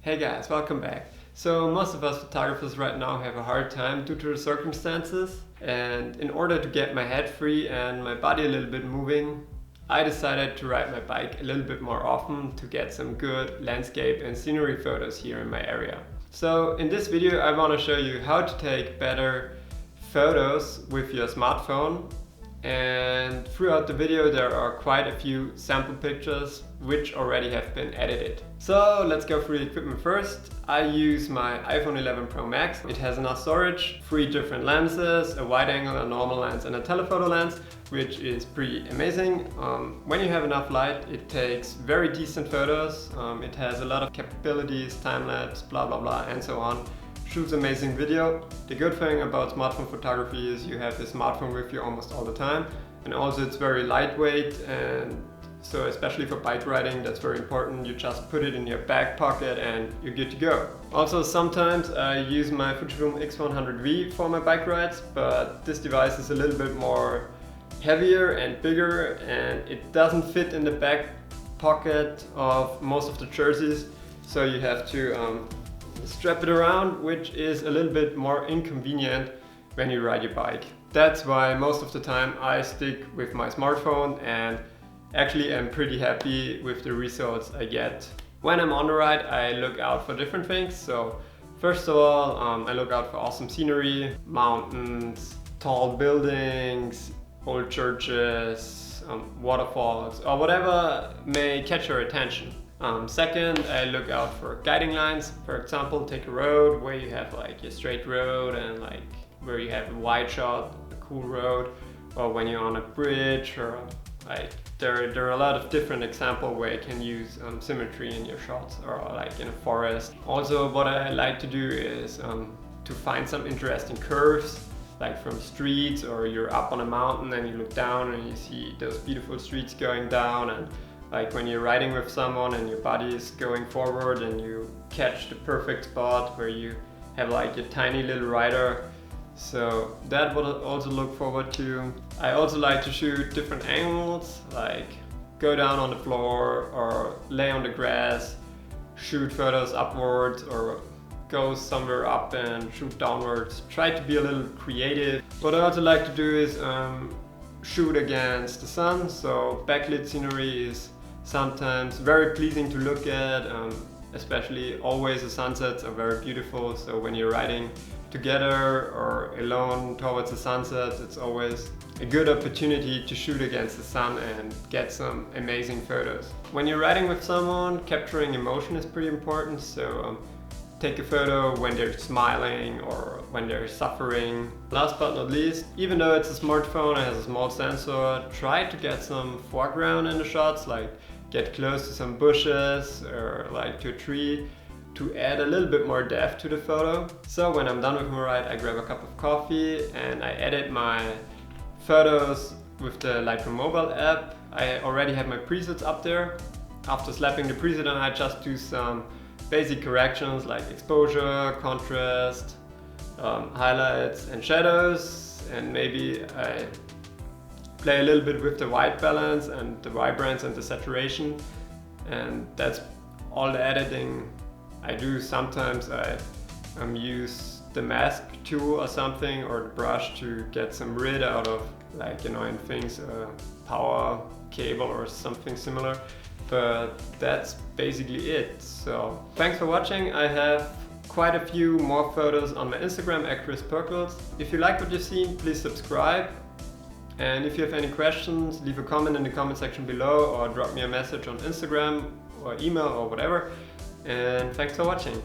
Hey guys, welcome back. So most of us photographers right now have a hard time due to the circumstances, and in order to get my head free and my body a little bit moving, I decided to ride my bike a little bit more often to get some good landscape and scenery photos here in my area. So in this video I want to show you how to take better photos with your smartphone, and throughout the video there are quite a few sample pictures which already have been edited. So let's go through the equipment first. I use my iPhone 11 Pro Max. It has enough storage, 3 different lenses, a wide angle, a normal lens and a telephoto lens, which is pretty amazing. When you have enough light, it takes very decent photos. It has a lot of capabilities, time-lapse, blah blah blah and so on. Shoots amazing video. The good thing about smartphone photography is you have the smartphone with you almost all the time, and also it's very lightweight, and so especially for bike riding that's very important. You just put it in your back pocket and you're good to go. Also sometimes I use my Fujifilm X100V for my bike rides, but this device is a little bit more heavier and bigger and it doesn't fit in the back pocket of most of the jerseys, so you have to strap it around, which is a little bit more inconvenient when you ride your bike. That's why most of the time I stick with my smartphone, and actually I'm pretty happy with the results I get. When I'm on the ride I look out for different things. So first of all, I look out for awesome scenery, mountains, tall buildings, old churches, waterfalls, or whatever may catch your attention. Second, I look out for guiding lines. For example, take a road where you have like your straight road and like where you have a wide shot, a cool road, or when you're on a bridge, or like there are a lot of different examples where you can use symmetry in your shots, or like in a forest. Also, what I like to do is to find some interesting curves, like from streets, or you're up on a mountain and you look down and you see those beautiful streets going down, and like when you're riding with someone and your body is going forward and you catch the perfect spot where you have like your tiny little rider. So that would also look forward to. I also like to shoot different angles, like go down on the floor or lay on the grass, shoot photos upwards, or go somewhere up and shoot downwards. Try to be a little creative. What I also like to do is shoot against the sun, so backlit scenery is sometimes very pleasing to look at, especially always the sunsets are very beautiful. So when you're riding together or alone towards the sunset, it's always a good opportunity to shoot against the sun and get some amazing photos. When you're riding with someone, capturing emotion is pretty important. So take a photo when they're smiling or when they're suffering. Last but not least, even though it's a smartphone and has a small sensor, try to get some foreground in the shots, like get close to some bushes or like to a tree to add a little bit more depth to the photo. So when I'm done with my ride, I grab a cup of coffee and I edit my photos with the Lightroom mobile app. I already have my presets up there. After slapping the preset on, I just do some basic corrections like exposure, contrast, highlights and shadows, and maybe I play a little bit with the white balance and the vibrance and the saturation, and that's all the editing I do. Sometimes I use the mask tool or something, or the brush, to get some rid out of like annoying things, power cable or something similar. But that's basically it. So thanks for watching. I have quite a few more photos on my Instagram at Perkles. If you like what you've seen, please subscribe. And if you have any questions, leave a comment in the comment section below, or drop me a message on Instagram or email or whatever. And thanks for watching.